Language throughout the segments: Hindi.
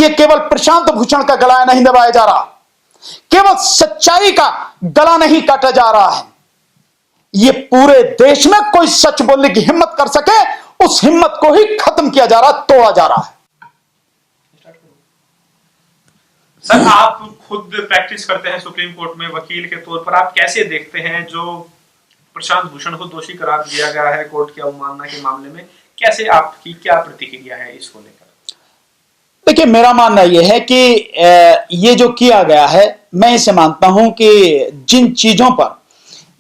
आज ये केवल प्रशांत भूषण का गला नहीं दबाया जा रहा, केवल सच्चाई का गला नहीं काटा जा रहा है, ये पूरे देश में कोई सच बोलने की हिम्मत कर सके उस हिम्मत को ही खत्म किया जा रहा, तोड़ा जा रहा है। सर, आप खुद प्रैक्टिस करते हैं सुप्रीम कोर्ट में वकील के तौर पर, आप कैसे देखते हैं जो प्रशांत भूषण को दोषी करार दिया गया है कोर्ट की अवमानना के मामले में, कैसे आपकी क्या प्रतिक्रिया है इसको लेकर? देखिए, मेरा मानना यह है कि ये जो किया गया है, मैं इसे मानता हूं कि जिन चीजों पर,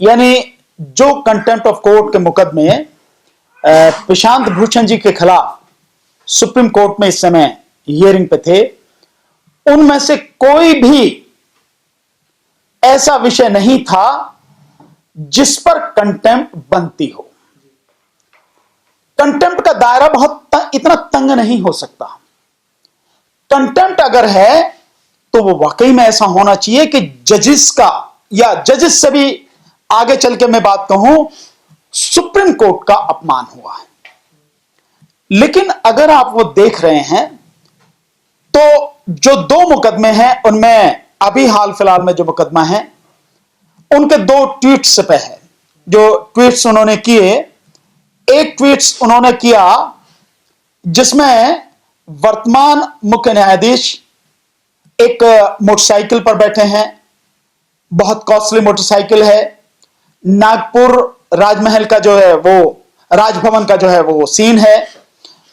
यानी जो कंटेम्प्ट ऑफ कोर्ट के मुकदमे प्रशांत भूषण जी के खिलाफ सुप्रीम कोर्ट में इस समय हियरिंग पे थे, उनमें से कोई भी ऐसा विषय नहीं था जिस पर कंटेम्प्ट बनती हो। कंटेम्प्ट का दायरा इतना तंग नहीं हो सकता। कंटेम्प्ट अगर है तो वो वाकई में ऐसा होना चाहिए कि जजेस का, या जजेस से भी आगे चल के मैं बात कहूं, सुप्रीम कोर्ट का अपमान हुआ है। लेकिन अगर आप वो देख रहे हैं तो जो दो मुकदमे हैं उनमें अभी हाल फिलहाल में जो मुकदमा है उनके दो ट्वीट्स पे है, जो ट्वीट्स उन्होंने किए। एक ट्वीट्स उन्होंने किया जिसमें वर्तमान मुख्य न्यायाधीश एक मोटरसाइकिल पर बैठे हैं, बहुत कॉस्टली मोटरसाइकिल है, नागपुर राजमहल का जो है वो, राजभवन का जो है वो सीन है,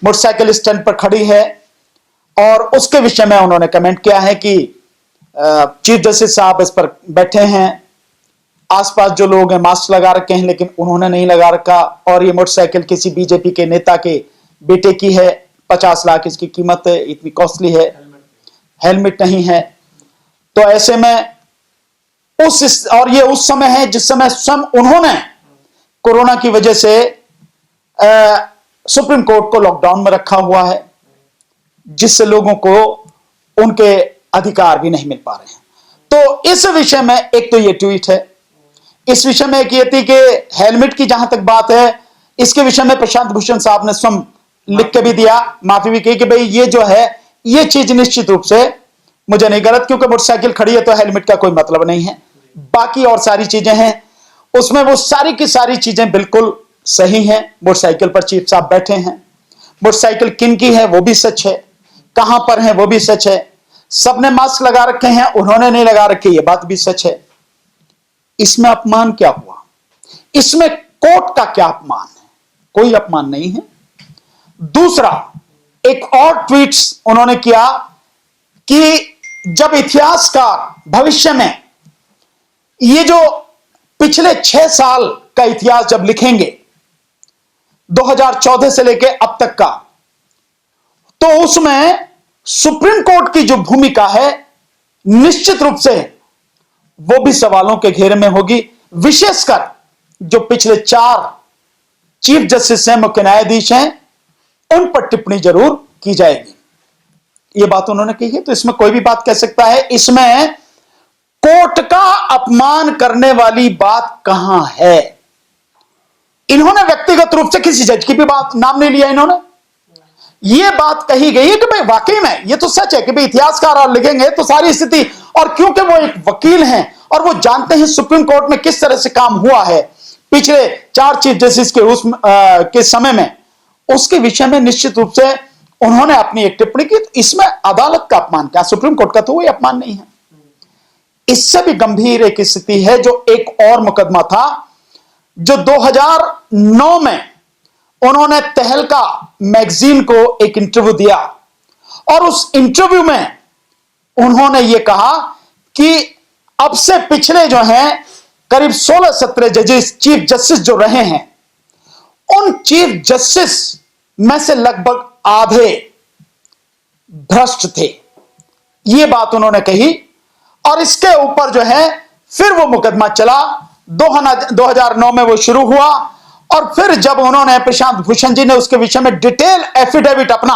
मोटरसाइकिल स्टैंड पर खड़ी है, और उसके विषय में उन्होंने कमेंट किया है कि चीफ जस्टिस साहब इस पर बैठे हैं, आसपास जो लोग हैं मास्क लगा रखे हैं लेकिन उन्होंने नहीं लगा रखा, और ये मोटरसाइकिल किसी बीजेपी के नेता के बेटे की है, 50 लाख इसकी कीमत है, इतनी कॉस्टली है, हेलमेट नहीं है। तो ऐसे में और ये उस समय है जिस समय स्वयं उन्होंने कोरोना की वजह से सुप्रीम कोर्ट को लॉकडाउन में रखा हुआ है, जिससे लोगों को उनके अधिकार भी नहीं मिल पा रहे हैं। तो इस विषय में एक तो ये ट्वीट है, इस विषय में एक ये थी कि हेलमेट की जहां तक बात है, इसके विषय में प्रशांत भूषण साहब ने स्वयं लिख के भी दिया, माफी भी की कि भाई ये जो है ये चीज निश्चित रूप से मुझे नहीं गलत, क्योंकि मोटरसाइकिल खड़ी है तो हेलमेट का कोई मतलब नहीं है, बाकी और सारी चीजें हैं उसमें वो सारी की सारी चीजें बिल्कुल सही हैं। मोटरसाइकिल पर चीफ साहब बैठे हैं, मोटरसाइकिल किन की है वो भी सच है, कहां पर है वो भी सच है, सबने मास्क लगा रखे हैं, उन्होंने नहीं लगा रखे, ये बात भी सच है। इसमें अपमान क्या हुआ? इसमें कोर्ट का क्या अपमान है? कोई अपमान नहीं है। दूसरा, एक और ट्वीट्स उन्होंने किया कि जब इतिहासकार भविष्य में ये जो पिछले 6 साल का इतिहास जब लिखेंगे 2014 से लेकर अब तक का, तो उसमें सुप्रीम कोर्ट की जो भूमिका है निश्चित रूप से वो भी सवालों के घेरे में होगी, विशेषकर जो पिछले 4 चीफ जस्टिस हैं, मुख्य न्यायाधीश हैं, उन पर टिप्पणी जरूर की जाएगी। ये बात उन्होंने कही है, तो इसमें कोई भी बात कह सकता है। इसमें कोर्ट का अपमान करने वाली बात कहां है? इन्होंने व्यक्तिगत रूप से किसी जज की भी बात नाम नहीं लिया, इन्होंने ये बात कही गई है कि भाई वाकई में ये तो सच है कि भाई इतिहासकार और लिखेंगे तो सारी स्थिति, और क्योंकि वो एक वकील हैं और वो जानते हैं सुप्रीम कोर्ट में किस तरह से काम हुआ है पिछले 4 चीफ जस्टिस के समय में, उसके विषय में निश्चित रूप से उन्होंने अपनी एक टिप्पणी की। तो इसमें अदालत का अपमान क्या, सुप्रीम कोर्ट का तो कोई अपमान नहीं है। इससे भी गंभीर एक स्थिति है जो एक और मुकदमा था जो 2009 में उन्होंने तहलका मैगजीन को एक इंटरव्यू दिया, और उस इंटरव्यू में उन्होंने ये कहा कि अब से पिछले जो हैं करीब 16-17 जजेस, चीफ जस्टिस जो रहे हैं, उन चीफ जस्टिस में से लगभग आधे भ्रष्ट थे, ये बात उन्होंने कही। और इसके ऊपर जो है फिर वो मुकदमा चला, 2009 में वो शुरू हुआ, और फिर जब उन्होंने, प्रशांत भूषण जी ने उसके विषय में डिटेल एफिडेविट अपना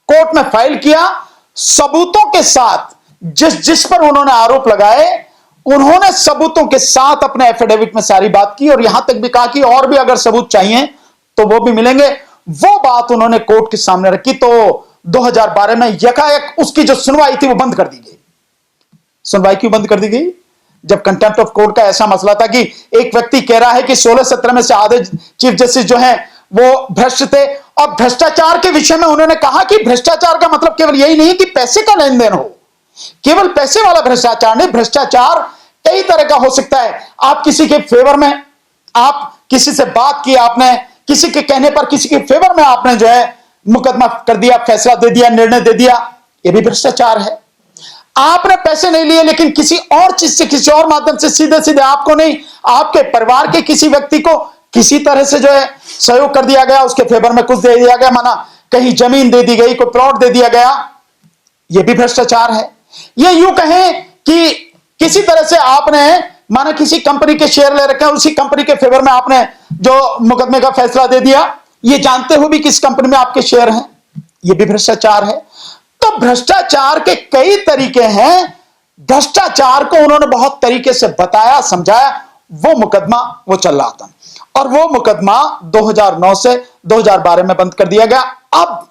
कोर्ट में फाइल किया, सबूतों के साथ, जिस पर उन्होंने आरोप लगाए उन्होंने सबूतों के साथ अपने एफिडेविट में सारी बात की, और यहां तक भी कहा कि और भी अगर सबूत चाहिए तो वो भी मिलेंगे। वो बात उन्होंने कोर्ट के सामने रखी, तो 2012 में यकायक उसकी जो सुनवाई थी वो बंद कर दी गई। सुनवाई क्यों बंद कर दी गई? जब कंटेम्प्ट ऑफ कोर्ट का ऐसा मसला था कि एक व्यक्ति कह रहा है कि 16-17 में से आधे चीफ जस्टिस जो हैं वो भ्रष्ट थे, और भ्रष्टाचार के विषय में उन्होंने कहा कि भ्रष्टाचार का मतलब केवल यही नहीं कि पैसे का लेन देन हो, केवल पैसे वाला भ्रष्टाचार नहीं, भ्रष्टाचार कई तरह का हो सकता है। आप किसी के फेवर में, आप किसी से बात की, आपने किसी के कहने पर किसी के फेवर में आपने जो है मुकदमा कर दिया, फैसला दे दिया, निर्णय दे दिया, यह भी भ्रष्टाचार है। आपने पैसे नहीं लिए लेकिन किसी और चीज से, किसी और माध्यम से सीधे सीधे आपको नहीं, आपके परिवार के किसी व्यक्ति को किसी तरह से जो है सहयोग कर दिया गया, उसके फेवर में कुछ दे दिया गया, माना कहीं जमीन दे दी गई, कोई प्लॉट दे दिया गया, यह भी भ्रष्टाचार है। यह यूं कहें कि किसी तरह से आपने माना किसी कंपनी के शेयर ले रखे हैं, उसी कंपनी के फेवर में आपने जो मुकदमे का फैसला दे दिया, ये जानते हुए भी किस कंपनी में आपके शेयर हैं, यह भी भ्रष्टाचार है। तो भ्रष्टाचार के कई तरीके हैं, भ्रष्टाचार को उन्होंने बहुत तरीके से बताया, समझाया, वो मुकदमा वो चल रहा था, और वो मुकदमा 2009 से 2012 में बंद कर दिया गया। अब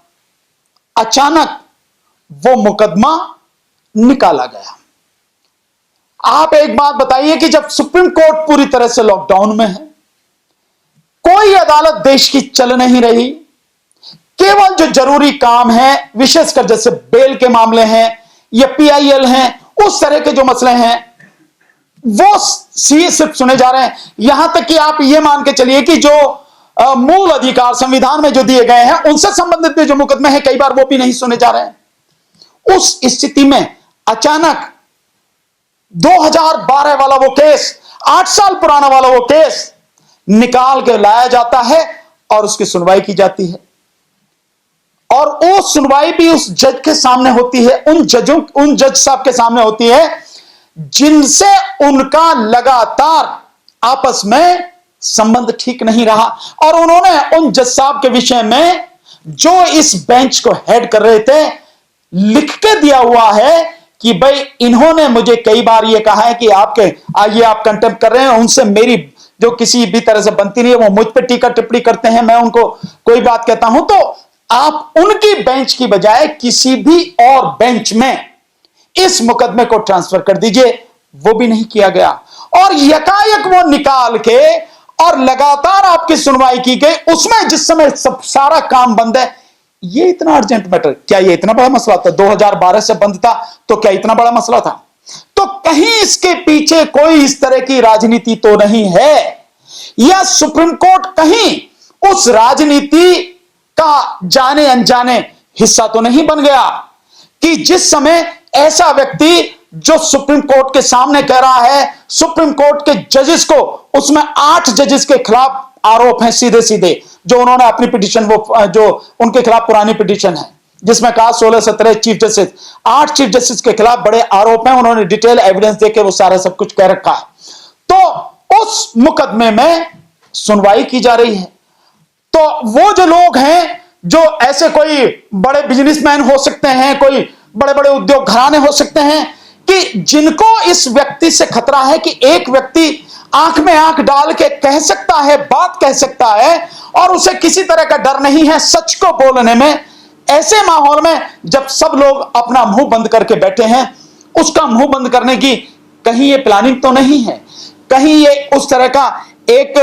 अचानक वो मुकदमा निकाला गया। आप एक बात बताइए कि जब सुप्रीम कोर्ट पूरी तरह से लॉकडाउन में है, कोई अदालत देश की चल नहीं रही, केवल जो जरूरी काम है, विशेषकर जैसे बेल के मामले हैं या PIL हैं, उस तरह के जो मसले हैं वो सिर्फ सुने जा रहे हैं। यहां तक कि आप ये मान के चलिए कि जो मूल अधिकार संविधान में जो दिए गए हैं उनसे संबंधित जो मुकदमे हैं कई बार वो भी नहीं सुने जा रहे हैं। उस स्थिति में अचानक 2012 वाला वो केस, 8 साल पुराना वाला वो केस निकाल के लाया जाता है और उसकी सुनवाई की जाती है, और वो सुनवाई भी उस जज के सामने होती है, उन जज साहब के सामने होती है जिनसे उनका लगातार आपस में संबंध ठीक नहीं रहा, और उन्होंने उन जज साहब के विषय में जो इस बेंच को हेड कर रहे थे लिख के दिया हुआ है कि भाई इन्होंने मुझे कई बार यह कहा है कि आपके आइए आप कंटेम्प्ट कर रहे हैं, उनसे मेरी जो किसी भी तरह से बनती नहीं है, वो मुझ पर टीका टिप्पणी करते हैं, मैं उनको कोई बात कहता हूं तो आप उनकी बेंच की बजाय किसी भी और बेंच में इस मुकदमे को ट्रांसफर कर दीजिए। वो भी नहीं किया गया, और यकायक वो निकाल के और लगातार आपकी सुनवाई की गई, उसमें जिस समय सब सारा काम बंद है। ये इतना अर्जेंट मैटर, क्या ये इतना बड़ा मसला था? 2012 से बंद था तो क्या इतना बड़ा मसला था? तो कहीं इसके पीछे कोई इस तरह की राजनीति तो नहीं है, या सुप्रीम कोर्ट कहीं उस राजनीति का जाने अनजाने हिस्सा तो नहीं बन गया कि जिस समय ऐसा व्यक्ति जो सुप्रीम कोर्ट के सामने कह रहा है, सुप्रीम कोर्ट के जजेस को, उसमें 8 जजेस के खिलाफ आरोप हैं सीधे सीधे, जो उन्होंने अपनी पिटीशन, वो जो उनके खिलाफ पुरानी पिटीशन है जिसमें कहा 16-17 चीफ जस्टिस, 8 चीफ जस्टिस के खिलाफ बड़े आरोप हैं, उन्होंने डिटेल एविडेंस देके वो सारा सब कुछ कह रखा है। तो उस मुकदमे में सुनवाई की जा रही है, तो वो जो लोग हैं, जो ऐसे कोई बड़े बिजनेसमैन हो सकते हैं, कोई बड़े बड़े उद्योग घराने हो सकते हैं, कि जिनको इस व्यक्ति से खतरा है कि एक व्यक्ति आंख में आंख डाल के कह सकता है, बात कह सकता है, और उसे किसी तरह का डर नहीं है सच को बोलने में, ऐसे माहौल में जब सब लोग अपना मुंह बंद करके बैठे हैं, उसका मुंह बंद करने की कहीं ये प्लानिंग तो नहीं है, कहीं ये उस तरह का एक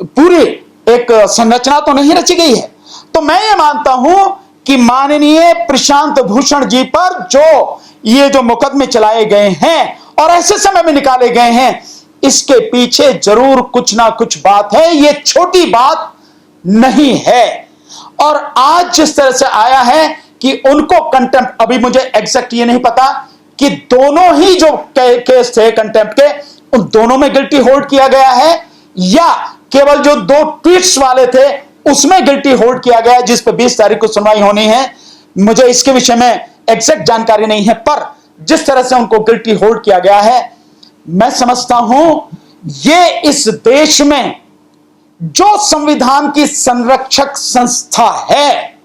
पूरी एक संरचना तो नहीं रची गई है। तो मैं ये मानता हूं कि माननीय प्रशांत भूषण जी पर ये जो मुकदमे चलाए गए हैं और ऐसे समय में निकाले गए हैं, इसके पीछे जरूर कुछ ना कुछ बात है, ये छोटी बात नहीं है। और आज जिस तरह से आया है कि उनको कंटेम्प्ट, अभी मुझे एग्जैक्ट ये नहीं पता कि दोनों ही जो केस थे कंटेम्प्ट के, उन दोनों में गिल्टी होल्ड किया गया है, या केवल जो 2 ट्वीट्स वाले थे उसमें गिल्टी होल्ड किया गया है, जिस पर 20 तारीख को सुनवाई होनी है। मुझे इसके विषय में एग्जैक्ट जानकारी नहीं है, पर जिस तरह से उनको गिल्टी होल्ड किया गया है, मैं समझता हूं ये इस देश में जो संविधान की संरक्षक संस्था है,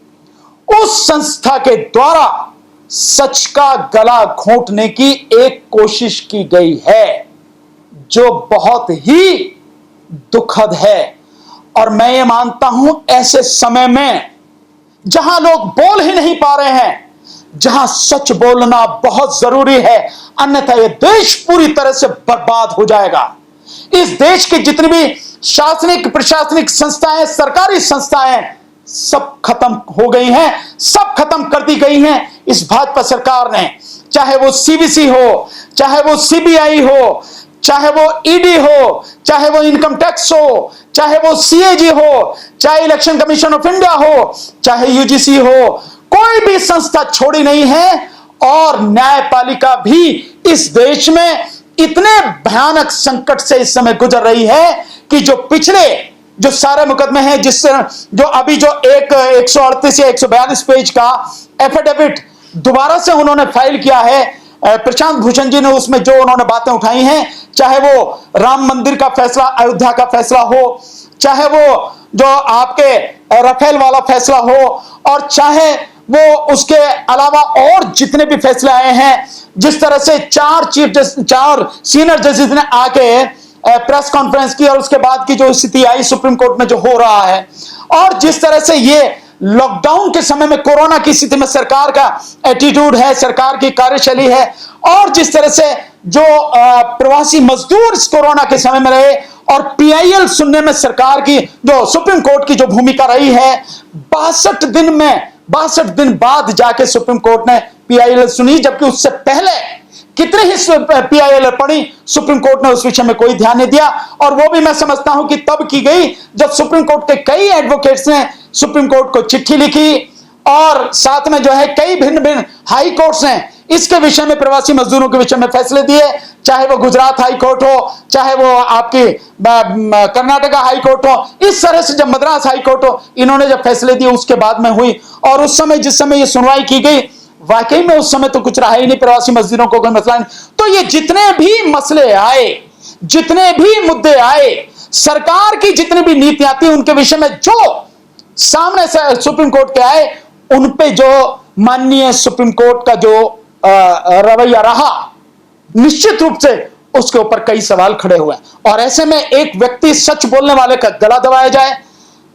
उस संस्था के द्वारा सच का गला घोंटने की एक कोशिश की गई है, जो बहुत ही दुखद है। और मैं ये मानता हूं ऐसे समय में जहां लोग बोल ही नहीं पा रहे हैं, जहां सच बोलना बहुत जरूरी है, अन्यथा यह देश पूरी तरह से बर्बाद हो जाएगा। इस देश की जितनी भी शासनिक प्रशासनिक संस्थाएं, सरकारी संस्थाएं, सब खत्म हो गई हैं, सब खत्म कर दी गई हैं इस भाजपा सरकार ने। चाहे वो सीबीसी हो, चाहे वो सीबीआई हो, चाहे वो ईडी हो, चाहे वो इनकम टैक्स हो, चाहे वो सीएजी हो, चाहे इलेक्शन कमीशन ऑफ इंडिया हो, चाहे यूजीसी हो, कोई भी संस्था छोड़ी नहीं है। और न्यायपालिका भी इस देश में इतने भयानक संकट से इस समय गुजर रही है कि जो पिछले जो सारे मुकदमे हैं, जिससे जो अभी जो 138 या 142 पेज का एफिडेविट दोबारा से उन्होंने फाइल किया है प्रशांत भूषण जी ने, उसमें जो उन्होंने बातें उठाई हैं, चाहे वो राम मंदिर का फैसला, अयोध्या का फैसला हो, चाहे वो जो आपके राफेल वाला फैसला हो, और चाहे वो उसके अलावा और जितने भी फैसले आए हैं, जिस तरह से 4 सीनियर जजेस ने आके प्रेस कॉन्फ्रेंस की और उसके बाद की जो स्थिति आई सुप्रीम कोर्ट में जो हो रहा है, और जिस तरह से ये लॉकडाउन के समय में कोरोना की स्थिति में सरकार का एटीट्यूड है, सरकार की कार्यशैली है, और जिस तरह से जो प्रवासी मजदूर इस कोरोना के समय में रहे, और पीआईएल सुनने में सरकार की जो सुप्रीम कोर्ट की जो भूमिका रही है, 62 दिन बाद जाके सुप्रीम कोर्ट ने पीआईएल सुनी, जबकि उससे पहले कितने ही पीआईएल पड़ी, सुप्रीम कोर्ट ने उस विषय में कोई ध्यान नहीं दिया। और वो भी मैं समझता हूं कि तब की गई जब सुप्रीम कोर्ट के कई एडवोकेट्स ने सुप्रीम कोर्ट को चिट्ठी लिखी, और साथ में जो है कई भिन्न भिन्न हाई कोर्ट्स ने इसके विषय में, प्रवासी मजदूरों के विषय में फैसले दिए, चाहे वो गुजरात हाई कोर्ट हो, चाहे वो आपकी कर्नाटका हाई कोर्ट हो, इस तरह से जब मद्रास हाई कोर्ट हो, इन्होंने जब फैसले दिए उसके बाद में हुई। और उस समय जिस समय ये सुनवाई की गई, वाकई में उस समय तो कुछ रहा ही नहीं, प्रवासी मजदूरों को कोई मसला नहीं। तो ये जितने भी मसले आए, जितने भी मुद्दे आए, सरकार की जितनी भी नीतियां थी, उनके विषय में जो सामने से सुप्रीम कोर्ट के आए, उन पे जो माननीय सुप्रीम कोर्ट का जो रवैया रहा, निश्चित रूप से उसके ऊपर कई सवाल खड़े हुए। और ऐसे में एक व्यक्ति सच बोलने वाले का गला दबाया जाए,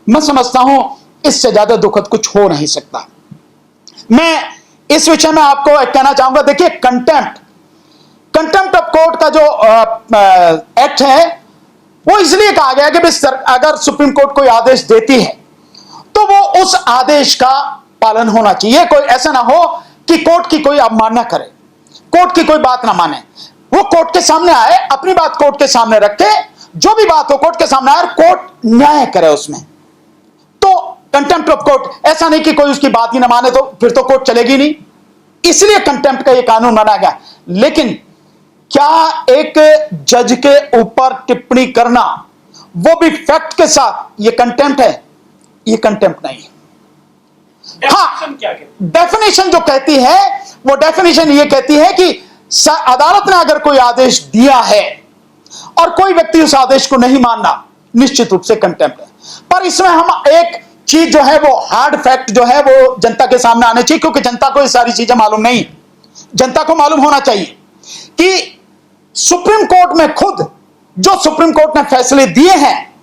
मैं समझता हूं इससे ज्यादा दुखद कुछ हो नहीं सकता। मैं इस विषय में आपको एक कहना चाहूंगा, देखिए कंटेम्प्ट ऑफ कोर्ट का जो एक्ट है, वो इसलिए कहा गया कि अगर सुप्रीम कोर्ट कोई आदेश देती है तो वो उस आदेश का पालन होना चाहिए। कोई ऐसा ना हो कि कोर्ट की कोई अवमानना करे, कोर्ट की कोई बात ना माने, वो कोर्ट के सामने आए, अपनी बात कोर्ट के सामने रखे, जो भी बात हो कोर्ट के सामने आए, कोर्ट न्याय करे उसमें। तो कंटेम्प्ट ऑफ कोर्ट ऐसा नहीं कि कोई उसकी बात ही ना माने तो फिर तो कोर्ट चलेगी नहीं, इसलिए कंटेम्प्ट का ये कानून बना गया। लेकिन क्या एक जज के ऊपर टिप्पणी करना, वो भी फैक्ट के साथ, ये कंटेम्प्ट है? ये कंटेम्प्ट नहीं है। हाँ, डेफिनेशन जो कहती है, वो डेफिनेशन ये कहती है कि अदालत ने अगर कोई आदेश दिया है और कोई व्यक्ति उस आदेश को नहीं मानना, निश्चित रूप से कंटेम्प्ट है। पर इसमें हम एक चीज जो है, वो हार्ड फैक्ट जो है वो जनता के सामने आने चाहिए, क्योंकि जनता को ये सारी चीजें मालूम नहीं। जनता को मालूम होना चाहिए कि सुप्रीम कोर्ट में खुद जो सुप्रीम कोर्ट ने फैसले दिए हैं,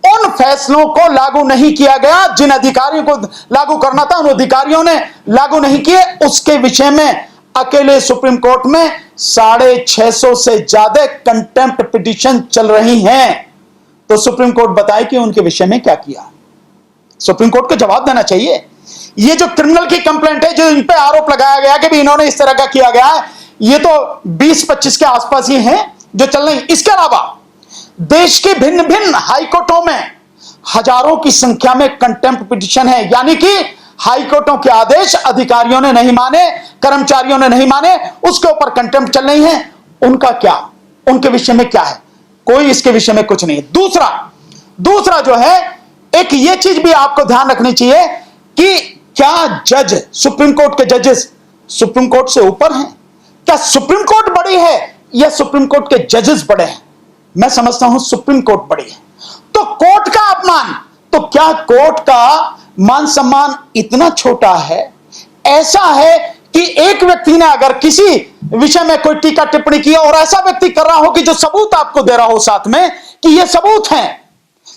उन फैसलों को लागू नहीं किया गया। जिन अधिकारियों को लागू करना था, उन अधिकारियों ने लागू नहीं किए। उसके विषय में अकेले सुप्रीम कोर्ट में 650 से ज्यादा कंटेम्प्ट पिटीशन चल रही हैं। तो सुप्रीम कोर्ट बताए कि उनके विषय में क्या किया। सुप्रीम कोर्ट को जवाब देना चाहिए। ये जो क्रिमिनल की कंप्लेंट है, जो इन पे आरोप लगाया गया कि भी इन्होंने इस तरह का किया गया है, ये तो 20-25 के आसपास ही हैं जो चल रही। इसके अलावा देश के भिन्न भिन्न हाईकोर्टों में हजारों की संख्या में कंटेम्प्ट पिटीशन है, यानी कि हाईकोर्टों के आदेश अधिकारियों ने नहीं माने, कर्मचारियों ने नहीं माने, उसके ऊपर कंटेम्प्ट चल रही है। उनका क्या, उनके विषय में क्या है? कोई इसके विषय में कुछ नहीं। दूसरा जो है, एक ये चीज भी आपको ध्यान रखनी चाहिए कि क्या जज, सुप्रीम कोर्ट के जजेस सुप्रीम कोर्ट से ऊपर हैं? क्या सुप्रीम कोर्ट बड़ी है या सुप्रीम कोर्ट के जजेस बड़े हैं? मैं समझता हूं सुप्रीम कोर्ट बड़ी है। तो कोर्ट का अपमान, तो क्या कोर्ट का मान सम्मान इतना छोटा है? ऐसा है कि एक व्यक्ति ने अगर किसी विषय में कोई टीका टिप्पणी की और ऐसा व्यक्ति कर रहा हो कि जो सबूत आपको दे रहा हो साथ में कि ये सबूत हैं,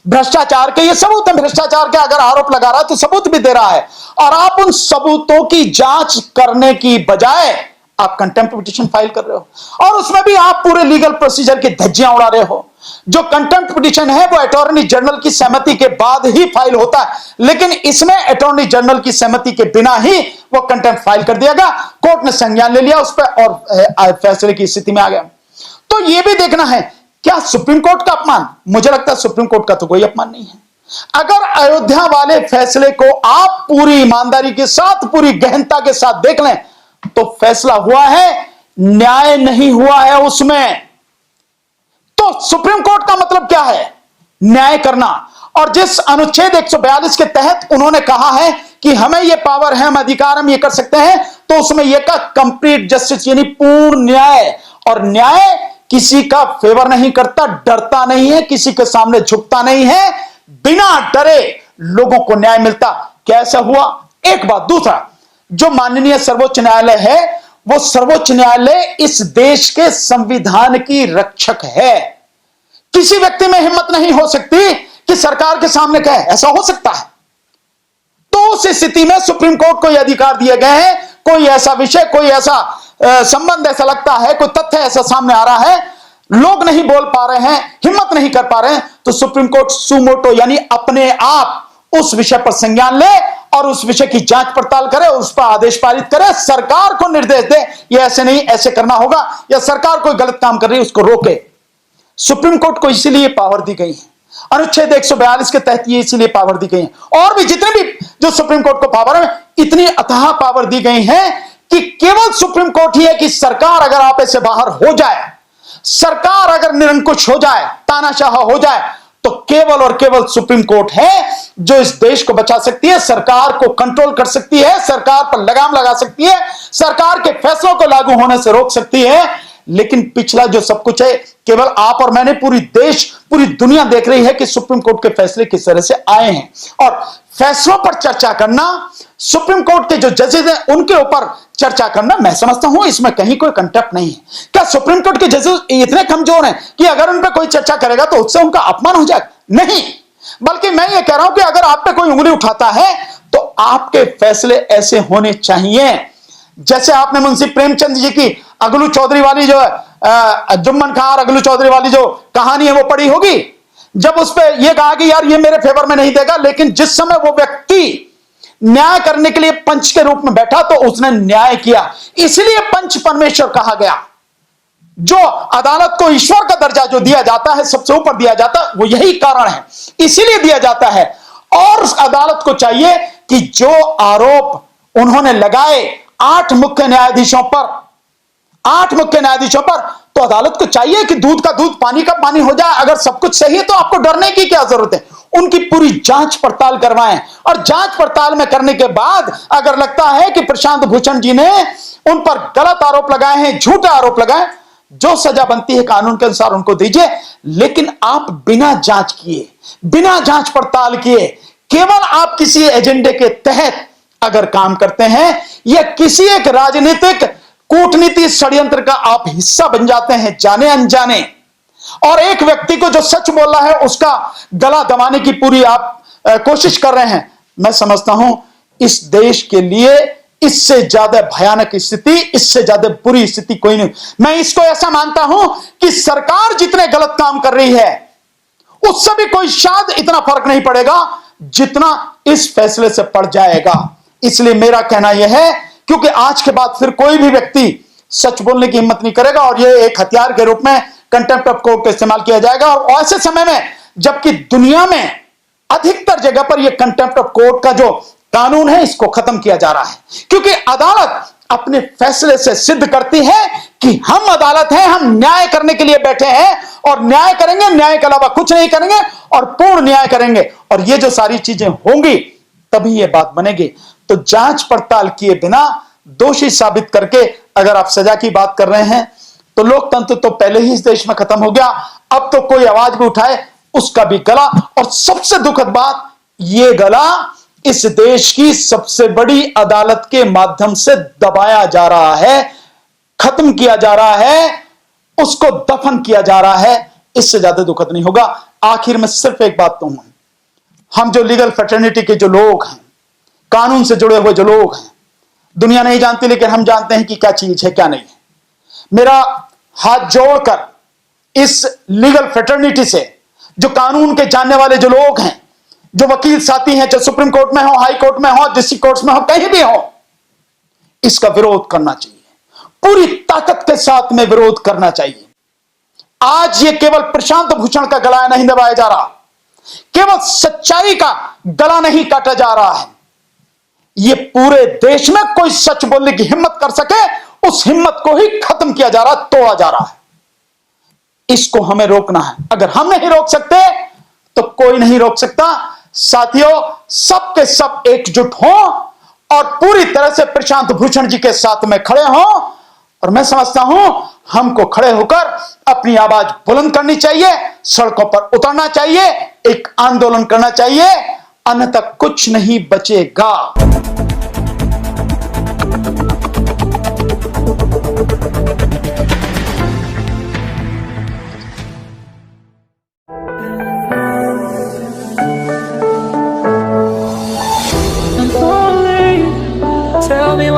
भ्रष्टाचार के ये सबूत है, भ्रष्टाचार के अगर आरोप लगा रहा है तो सबूत भी दे रहा है, और आप उन सबूतों की जांच करने की बजाय आप कंटेम्प्ट पिटीशन फाइल कर रहे हो, और उसमें भी आप पूरे लीगल प्रोसीजर की धज्जियां उड़ा रहे हो। जो कंटेम्प्ट पिटीशन है वो अटॉर्नी जनरल की सहमति के बाद ही फाइल होता है, लेकिन इसमें अटॉर्नी जनरल की सहमति के बिना ही वो कंटेम्प्ट फाइल कर दिया गया, कोर्ट ने संज्ञान ले लिया उस पर और फैसले की स्थिति में आ गया। तो ये भी देखना है, क्या सुप्रीम कोर्ट का अपमान? मुझे लगता है सुप्रीम कोर्ट का तो कोई अपमान नहीं है। अगर अयोध्या वाले फैसले को आप पूरी ईमानदारी के साथ, पूरी गहनता के साथ देख लें तो फैसला हुआ है, न्याय नहीं हुआ है उसमें। तो सुप्रीम कोर्ट का मतलब क्या है? न्याय करना। और जिस अनुच्छेद 142 के तहत उन्होंने कहा है कि हमें यह पावर है, हम अधिकार, हम ये कर सकते हैं, तो उसमें यह का कंप्लीट जस्टिस यानी पूर्ण न्याय। और न्याय किसी का फेवर नहीं करता, डरता नहीं है, किसी के सामने झुकता नहीं है, बिना डरे लोगों को न्याय मिलता। कैसा हुआ? एक बात। दूसरा, जो माननीय सर्वोच्च न्यायालय है वो सर्वोच्च न्यायालय इस देश के संविधान की रक्षक है। किसी व्यक्ति में हिम्मत नहीं हो सकती कि सरकार के सामने कहे, ऐसा हो सकता है? तो उस स्थिति में सुप्रीम कोर्ट को यह अधिकार दिए गए हैं, कोई ऐसा विषय, कोई ऐसा संबंध ऐसा लगता है, कोई तथ्य ऐसा सामने आ रहा है, लोग नहीं बोल पा रहे हैं, हिम्मत नहीं कर पा रहे हैं, तो सुप्रीम कोर्ट सुमोटो यानी अपने आप उस विषय पर संज्ञान ले और उस विषय की जांच पड़ताल करे, उस पर आदेश पारित करे, सरकार को निर्देश दे ये ऐसे नहीं, ऐसे करना होगा, या सरकार कोई गलत काम कर रही है उसको रोके। सुप्रीम कोर्ट को इसीलिए पावर दी गई है, अनुच्छेद 142 के तहत ये इसीलिए पावर दी गई है। और भी जितने भी जो सुप्रीम कोर्ट को पावर है, इतनी अथाह पावर दी गई है कि केवल सुप्रीम कोर्ट ही है कि सरकार अगर आप ऐसे बाहर हो जाए, सरकार अगर निरंकुश हो जाए, तानाशाह हो जाए, तो केवल और केवल सुप्रीम कोर्ट है जो इस देश को बचा सकती है, सरकार को कंट्रोल कर सकती है, सरकार पर लगाम लगा सकती है, सरकार के फैसलों को लागू होने से रोक सकती है। लेकिन पिछला जो सब कुछ है, केवल आप और मैंने, पूरी देश, पूरी दुनिया देख रही है कि सुप्रीम कोर्ट के फैसले किस तरह से आए हैं। और फैसलों पर चर्चा करना, सुप्रीम कोर्ट के जो जजेस हैं उनके ऊपर चर्चा करना, मैं समझता हूं इसमें कहीं कोई कंटेम्प्ट नहीं है। क्या सुप्रीम कोर्ट के जजेस इतने कमजोर हैं कि अगर उन पर कोई चर्चा करेगा तो उससे उनका अपमान हो जाएगा? नहीं, बल्कि मैं ये कह रहा हूं कि अगर आप पे कोई उंगली उठाता है तो आपके फैसले ऐसे होने चाहिए जैसे आपने मुंशी प्रेमचंद जी की अगलू चौधरी वाली जो है, जुम्मन खां और अगलू चौधरी वाली जो कहानी है वो पढ़ी होगी, जब उस पर यह कहा कि यार ये मेरे फेवर में नहीं देगा, लेकिन जिस समय वो व्यक्ति न्याय करने के लिए पंच के रूप में बैठा तो उसने न्याय किया। इसलिए पंच परमेश्वर कहा गया। जो अदालत को ईश्वर का दर्जा जो दिया जाता है, सबसे ऊपर दिया जाता है, वो यही कारण है, इसीलिए दिया जाता है। और उस अदालत को चाहिए कि जो आरोप उन्होंने लगाए 8 मुख्य न्यायाधीशों पर, 8 मुख्य न्यायाधीशों पर, तो अदालत को चाहिए कि दूध का दूध, पानी का पानी हो जाए। अगर सब कुछ सही है तो आपको डरने की क्या जरूरत है? उनकी पूरी जांच पड़ताल करवाएं, और जांच पड़ताल में करने के बाद अगर लगता है कि प्रशांत भूषण जी ने उन पर गलत आरोप लगाए हैं, झूठे आरोप लगाए, जो सजा बनती है कानून के अनुसार उनको दीजिए। लेकिन आप बिना जांच किए, बिना जांच पड़ताल किए, केवल आप किसी एजेंडे के तहत अगर काम करते हैं या किसी एक राजनीतिक कूटनीति षड्यंत्र का आप हिस्सा बन जाते हैं जाने अनजाने, और एक व्यक्ति को जो सच बोल रहा है उसका गला दबाने की पूरी आप कोशिश कर रहे हैं, मैं समझता हूं इस देश के लिए इससे ज्यादा भयानक स्थिति, इससे ज्यादा बुरी स्थिति कोई नहीं। मैं इसको ऐसा मानता हूं कि सरकार जितने गलत काम कर रही है उससे भी कोई शायद इतना फर्क नहीं पड़ेगा जितना इस फैसले से पड़ जाएगा। इसलिए मेरा कहना यह है, क्योंकि आज के बाद फिर कोई भी व्यक्ति सच बोलने की हिम्मत नहीं करेगा, और यह एक हथियार के रूप में कंटेम्प्ट ऑफ कोर्ट का इस्तेमाल किया जाएगा। और ऐसे समय में जबकि दुनिया में अधिकतर जगह पर यह कंटेम्प्ट ऑफ कोर्ट का जो कानून है इसको खत्म किया जा रहा है, क्योंकि अदालत अपने फैसले से सिद्ध करती है कि हम अदालत हैं, हम न्याय करने के लिए बैठे हैं और न्याय करेंगे, न्याय के अलावा कुछ नहीं करेंगे और पूर्ण न्याय करेंगे। और ये जो सारी चीजें होंगी तभी ये बात बनेगी। तो जांच पड़ताल किए बिना दोषी साबित करके अगर आप सजा की बात कर रहे हैं तो लोकतंत्र तो पहले ही इस देश में खत्म हो गया। अब तो कोई आवाज भी उठाए उसका भी गला, और सबसे दुखद बात, ये गला इस देश की सबसे बड़ी अदालत के माध्यम से दबाया जा रहा है, खत्म किया जा रहा है, उसको दफन किया जा रहा है। इससे ज्यादा दुखद नहीं होगा। आखिर में सिर्फ एक बात कहूंगा, हम जो लीगल फ्रेटर्निटी के जो लोग हैं, कानून से जुड़े हुए जो लोग हैं, दुनिया नहीं जानती लेकिन हम जानते हैं कि क्या चीज है क्या नहीं है। मेरा हाथ जोड़कर इस लीगल फ्रेटर्निटी से, जो कानून के जानने वाले जो लोग हैं, जो वकील साथी हैं, जो सुप्रीम कोर्ट में हो, हाई कोर्ट में हो, डिस्ट्रिक्ट कोर्ट्स में हो, कहीं भी हो, इसका विरोध करना चाहिए, पूरी ताकत के साथ में विरोध करना चाहिए। आज ये केवल प्रशांत भूषण का गला नहीं दबाया जा रहा, केवल सच्चाई का गला नहीं काटा जा रहा है, ये पूरे देश में कोई सच बोलने की हिम्मत कर सके, उस हिम्मत को ही खत्म किया जा रहा, तोड़ा जा रहा है। इसको हमें रोकना है। अगर हम नहीं रोक सकते तो कोई नहीं रोक सकता। साथियों, सबके सब एकजुट हों और पूरी तरह से प्रशांत भूषण जी के साथ में खड़े हों। और मैं समझता हूं हमको खड़े होकर अपनी आवाज बुलंद करनी चाहिए, सड़कों पर उतरना चाहिए, एक आंदोलन करना चाहिए, अन्यथा कुछ नहीं बचेगा। Tell me